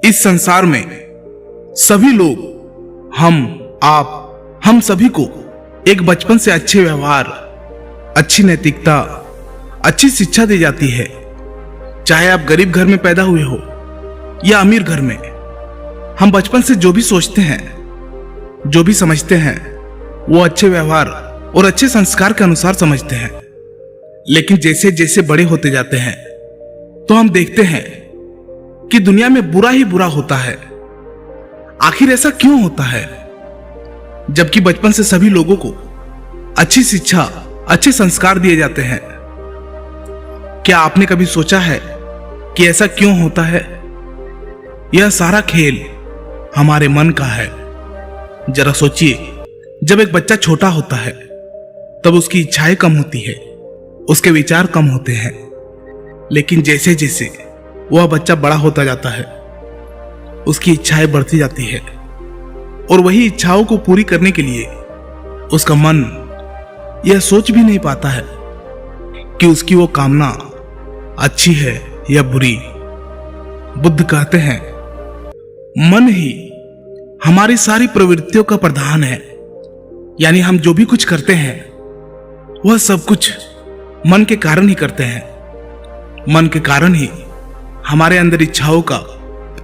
इस संसार में सभी लोग, हम सभी को एक बचपन से अच्छे व्यवहार, अच्छी नैतिकता, अच्छी शिक्षा दी जाती है। चाहे आप गरीब घर में पैदा हुए हो या अमीर घर में, हम बचपन से जो भी सोचते हैं, जो भी समझते हैं, वो अच्छे व्यवहार और अच्छे संस्कार के अनुसार समझते हैं। लेकिन जैसे जैसे बड़े होते जाते हैं तो हम देखते हैं कि दुनिया में बुरा ही बुरा होता है। आखिर ऐसा क्यों होता है, जबकि बचपन से सभी लोगों को अच्छी शिक्षा, अच्छे संस्कार दिए जाते हैं? क्या आपने कभी सोचा है कि ऐसा क्यों होता है? यह सारा खेल हमारे मन का है। जरा सोचिए, जब एक बच्चा छोटा होता है तब उसकी इच्छाएं कम होती है, उसके विचार कम होते हैं। लेकिन जैसे जैसे वह बच्चा बड़ा होता जाता है, उसकी इच्छाएं बढ़ती जाती है और वही इच्छाओं को पूरी करने के लिए उसका मन यह सोच भी नहीं पाता है कि उसकी वो कामना अच्छी है या बुरी। बुद्ध कहते हैं, मन ही हमारी सारी प्रवृत्तियों का प्रधान है। यानी हम जो भी कुछ करते हैं वह सब कुछ मन के कारण ही करते हैं। मन के कारण ही हमारे अंदर इच्छाओं का,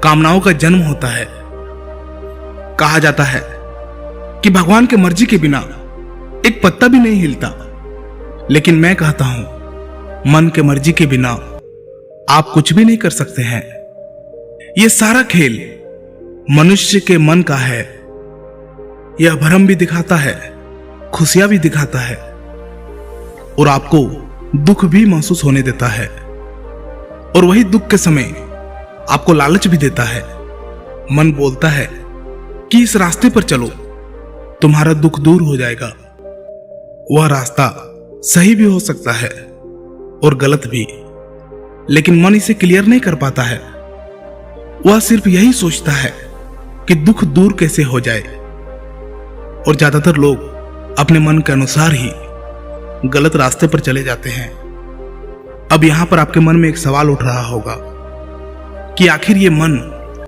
कामनाओं का जन्म होता है। कहा जाता है कि भगवान की मर्जी के बिना एक पत्ता भी नहीं हिलता, लेकिन मैं कहता हूं, मन के मर्जी के बिना आप कुछ भी नहीं कर सकते हैं। यह सारा खेल मनुष्य के मन का है। यह भ्रम भी दिखाता है, खुशियां भी दिखाता है और आपको दुख भी महसूस होने देता है। और वही दुख के समय आपको लालच भी देता है। मन बोलता है कि इस रास्ते पर चलो, तुम्हारा दुख दूर हो जाएगा। वह रास्ता सही भी हो सकता है और गलत भी, लेकिन मन इसे क्लियर नहीं कर पाता है। वह सिर्फ यही सोचता है कि दुख दूर कैसे हो जाए। और ज्यादातर लोग अपने मन के अनुसार ही गलत रास्ते पर चले जाते हैं। अब यहां पर आपके मन में एक सवाल उठ रहा होगा कि आखिर ये मन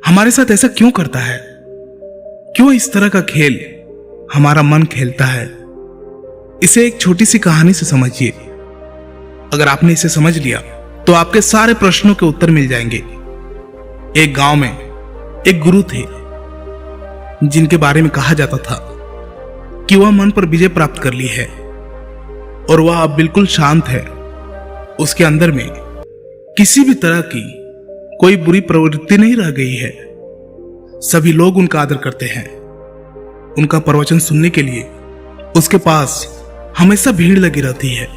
हमारे साथ ऐसा क्यों करता है? क्यों इस तरह का खेल हमारा मन खेलता है? इसे एक छोटी सी कहानी से समझिए। अगर आपने इसे समझ लिया तो आपके सारे प्रश्नों के उत्तर मिल जाएंगे। एक गांव में एक गुरु थे जिनके बारे में कहा जाता था कि वह मन पर विजय प्राप्त कर ली है और वह अब बिल्कुल शांत है। उसके अंदर में किसी भी तरह की कोई बुरी प्रवृत्ति नहीं रह गई है। सभी लोग उनका आदर करते हैं। उनका प्रवचन सुनने के लिए उसके पास हमेशा भीड़ लगी रहती है।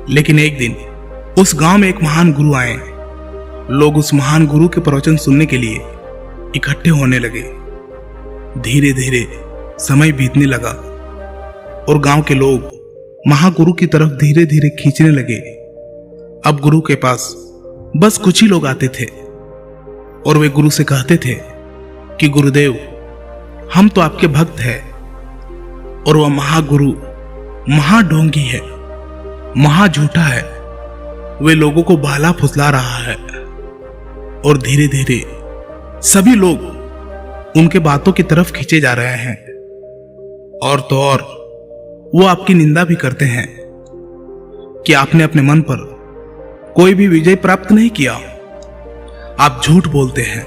लेकिन एक दिन उस गांव में एक महान गुरु आए। लोग उस महान गुरु के प्रवचन सुनने के लिए इकट्ठे होने लगे। धीरे धीरे समय बीतने लगा और गांव के लोग महागुरु की तरफ धीरे धीरे खींचने लगे। अब गुरु के पास बस कुछ ही लोग आते थे और वे गुरु से कहते थे कि गुरुदेव, हम तो आपके भक्त हैं। और वह महागुरु महाढोंगी है, महाझूठा है। वे लोगों को बहला फुसला रहा है और धीरे धीरे सभी लोग उनके बातों की तरफ खींचे जा रहे हैं। और तो और वो आपकी निंदा भी करते हैं कि आपने अपने मन पर कोई भी विजय प्राप्त नहीं किया। आप झूठ बोलते हैं।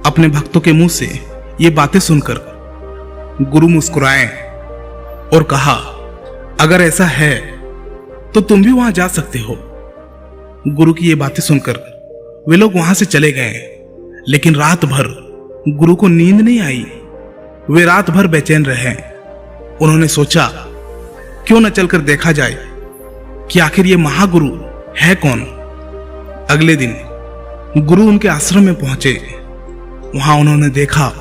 अपने भक्तों के मुंह से ये बातें सुनकर गुरु मुस्कुराए और कहा, अगर ऐसा है तो तुम भी वहां जा सकते हो। गुरु की ये बातें सुनकर वे लोग वहां से चले गए। लेकिन रात भर गुरु को नींद नहीं आई। वे रात भर बेचैन रहे। उन्होंने सोचा, क्यों न चलकर देखा जाए कि आखिर ये महागुरु है कौन। अगले दिन गुरु उनके आश्रम में पहुंचे। वहां उन्होंने देखा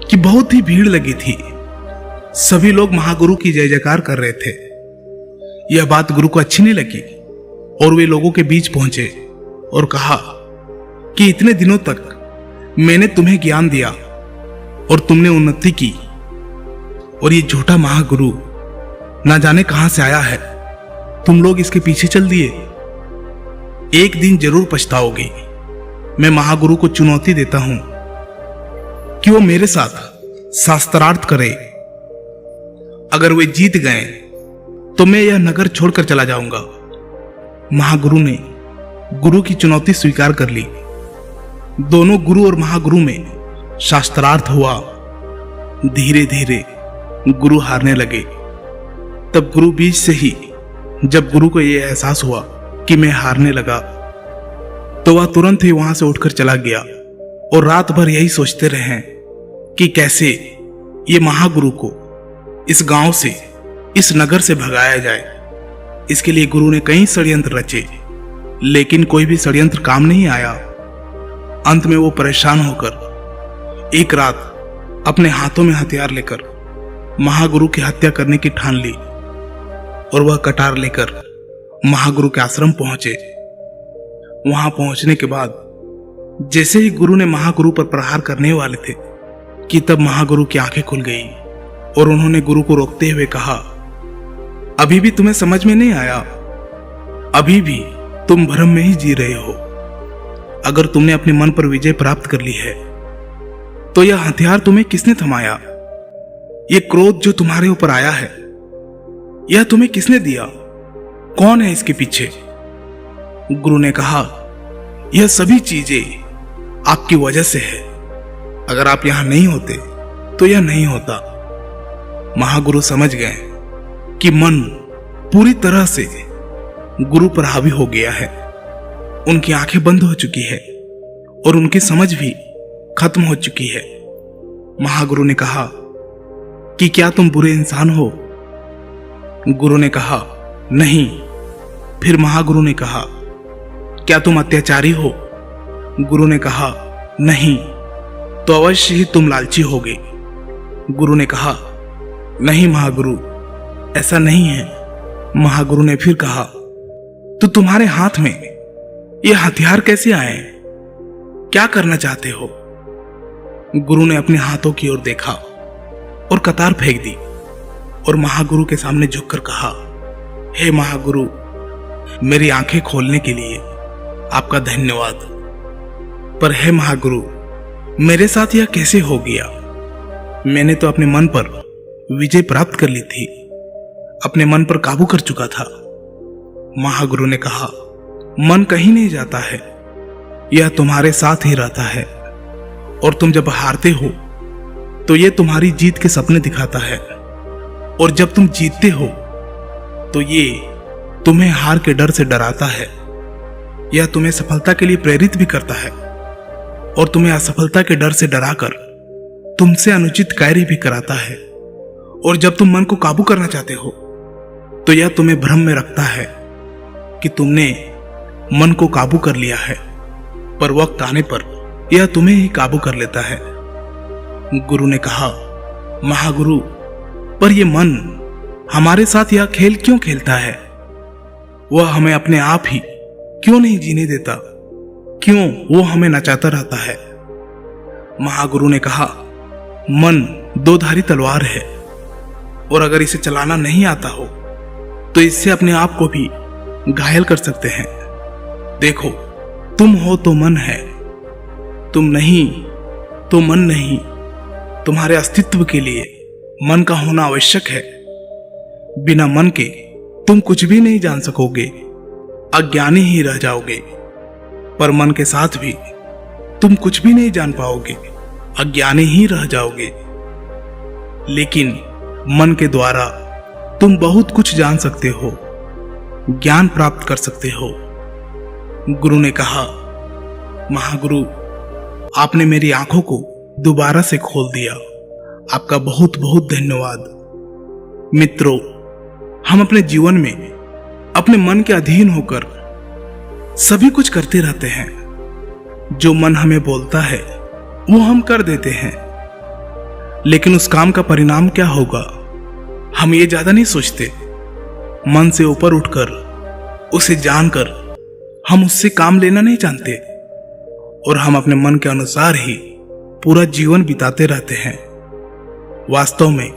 कि बहुत ही भीड़ लगी थी। सभी लोग महागुरु की जय जयकार कर रहे थे। यह बात गुरु को अच्छी नहीं लगी और वे लोगों के बीच पहुंचे और कहा कि इतने दिनों तक मैंने तुम्हें ज्ञान दिया और तुमने उन्नति की, और ये झूठा महागुरु ना जाने कहां से आया है। तुम लोग इसके पीछे चल दिए। एक दिन जरूर पछताओगे। मैं महागुरु को चुनौती देता हूं कि वो मेरे साथ शास्त्रार्थ करे। अगर वे जीत गए तो मैं यह नगर छोड़कर चला जाऊंगा। महागुरु ने गुरु की चुनौती स्वीकार कर ली। दोनों गुरु और महागुरु में शास्त्रार्थ हुआ। धीरे धीरे गुरु हारने लगे। तब गुरु बीच से ही जब गुरु को यह एहसास हुआ कि मैं हारने लगा, तो वह तुरंत ही वहां से उठकर चला गया और रात भर यही सोचते रहे कि कैसे ये महागुरु को इस गांव से, इस नगर से भगाया जाए। इसके लिए गुरु ने कई षड्यंत्र रचे, लेकिन कोई भी षड्यंत्र काम नहीं आया। अंत में वो परेशान होकर एक रात अपने हाथों में हथियार लेकर महागुरु की हत्या करने की ठान ली और वह कटार लेकर महागुरु के आश्रम पहुंचे। वहां पहुंचने के बाद जैसे ही गुरु ने महागुरु पर प्रहार करने वाले थे कि तब महागुरु की आंखें खुल गई और उन्होंने गुरु को रोकते हुए कहा, अभी भी तुम्हें समझ में नहीं आया? अभी भी तुम भ्रम में ही जी रहे हो। अगर तुमने अपने मन पर विजय प्राप्त कर ली है तो यह हथियार तुम्हें किसने थमाया? यह क्रोध जो तुम्हारे ऊपर आया है, यह तुम्हें किसने दिया? कौन है इसके पीछे? गुरु ने कहा, यह सभी चीजें आपकी वजह से है। अगर आप यहां नहीं होते तो यह नहीं होता। महागुरु समझ गए कि मन पूरी तरह से गुरु पर हावी हो गया है। उनकी आंखें बंद हो चुकी है और उनकी समझ भी खत्म हो चुकी है। महागुरु ने कहा कि क्या तुम बुरे इंसान हो? गुरु ने कहा, नहीं। फिर महागुरु ने कहा, क्या तुम अत्याचारी हो? गुरु ने कहा, नहीं। तो अवश्य ही तुम लालची होगे। गुरु ने कहा, नहीं महागुरु, ऐसा नहीं है। महागुरु ने फिर कहा, तो तुम्हारे हाथ में ये हथियार कैसे आए? क्या करना चाहते हो? गुरु ने अपने हाथों की ओर देखा और कतार फेंक दी और महागुरु के सामने झुककर कहा, हे महागुरु, मेरी आंखें खोलने के लिए आपका धन्यवाद। पर हे महागुरु, मेरे साथ यह कैसे हो गया? मैंने तो अपने मन पर विजय प्राप्त कर ली थी, अपने मन पर काबू कर चुका था। महागुरु ने कहा, मन कहीं नहीं जाता है, यह तुम्हारे साथ ही रहता है। और तुम जब हारते हो तो यह तुम्हारी जीत के सपने दिखाता है, और जब तुम जीतते हो तो ये तुम्हें हार के डर से डराता है। यह तुम्हें सफलता के लिए प्रेरित भी करता है और तुम्हें असफलता के डर से डराकर तुमसे अनुचित कार्य भी कराता है। और जब तुम मन को काबू करना चाहते हो तो यह तुम्हें भ्रम में रखता है कि तुमने मन को काबू कर लिया है, पर वक्त आने पर यह तुम्हें ही काबू कर लेता है। गुरु ने कहा, महागुरु, पर यह मन हमारे साथ यह खेल क्यों खेलता है? वह हमें अपने आप ही क्यों नहीं जीने देता? क्यों वो हमें नचाता रहता है? महागुरु ने कहा, मन दो-धारी तलवार है और अगर इसे चलाना नहीं आता हो तो इससे अपने आप को भी घायल कर सकते हैं। देखो, तुम हो तो मन है, तुम नहीं तो मन नहीं। तुम्हारे अस्तित्व के लिए मन का होना आवश्यक है। बिना मन के तुम कुछ भी नहीं जान सकोगे, अज्ञानी ही रह जाओगे। पर मन के साथ भी तुम कुछ भी नहीं जान पाओगे, अज्ञानी ही रह जाओगे। लेकिन मन के द्वारा तुम बहुत कुछ जान सकते हो, ज्ञान प्राप्त कर सकते हो। गुरु ने कहा, महागुरु, आपने मेरी आंखों को दोबारा से खोल दिया। आपका बहुत बहुत धन्यवाद। मित्रों, हम अपने जीवन में अपने मन के अधीन होकर सभी कुछ करते रहते हैं। जो मन हमें बोलता है वो हम कर देते हैं, लेकिन उस काम का परिणाम क्या होगा हम ये ज्यादा नहीं सोचते। मन से ऊपर उठकर उसे जानकर हम उससे काम लेना नहीं जानते और हम अपने मन के अनुसार ही पूरा जीवन बिताते रहते हैं। वास्तव में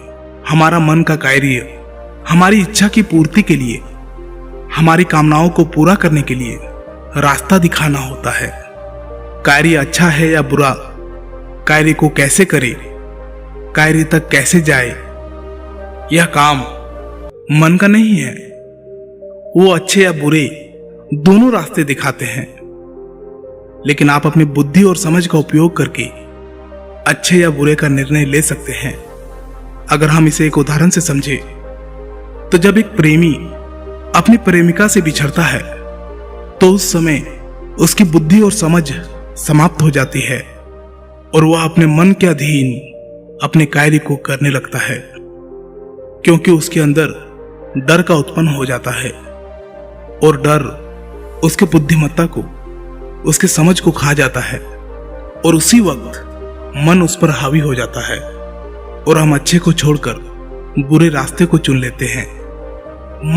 हमारा मन का कार्य हमारी इच्छा की पूर्ति के लिए, हमारी कामनाओं को पूरा करने के लिए रास्ता दिखाना होता है। कार्य अच्छा है या बुरा, कार्य को कैसे करे, कार्य तक कैसे जाए, यह काम मन का नहीं है। वो अच्छे या बुरे दोनों रास्ते दिखाते हैं, लेकिन आप अपनी बुद्धि और समझ का उपयोग करके अच्छे या बुरे का निर्णय ले सकते हैं। अगर हम इसे एक उदाहरण से समझे तो जब एक प्रेमी अपनी प्रेमिका से बिछड़ता है तो उस समय उसकी बुद्धि और समझ समाप्त हो जाती है और वह अपने मन के अधीन अपने कार्य को करने लगता है, क्योंकि उसके अंदर डर का उत्पन्न हो जाता है और डर उसके बुद्धिमत्ता को, उसके समझ को खा जाता है और उसी वक्त मन उस पर हावी हो जाता है और हम अच्छे को छोड़कर बुरे रास्ते को चुन लेते हैं।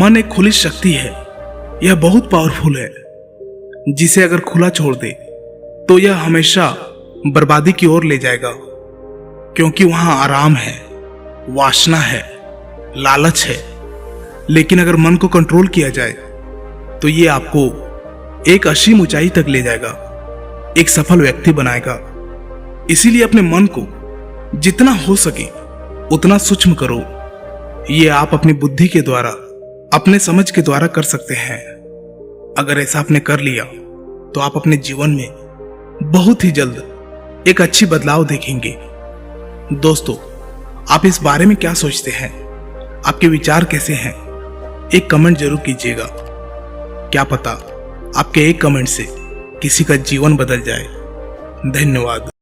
मन एक खुली शक्ति है, यह बहुत पावरफुल है, जिसे अगर खुला छोड़ दे तो यह हमेशा बर्बादी की ओर ले जाएगा, क्योंकि वहां आराम है, वासना है, लालच है। लेकिन अगर मन को कंट्रोल किया जाए तो ये आपको एक असीम ऊंचाई तक ले जाएगा, एक सफल व्यक्ति बनाएगा। इसीलिए अपने मन को जितना हो सके उतना सूक्ष्म करो। ये आप अपनी बुद्धि के द्वारा, अपने समझ के द्वारा कर सकते हैं। अगर ऐसा आपने कर लिया तो आप अपने जीवन में बहुत ही जल्द एक अच्छी बदलाव देखेंगे। दोस्तों, आप इस बारे में क्या सोचते हैं? आपके विचार कैसे हैं? एक कमेंट जरूर कीजिएगा। क्या पता आपके एक कमेंट से किसी का जीवन बदल जाए। धन्यवाद।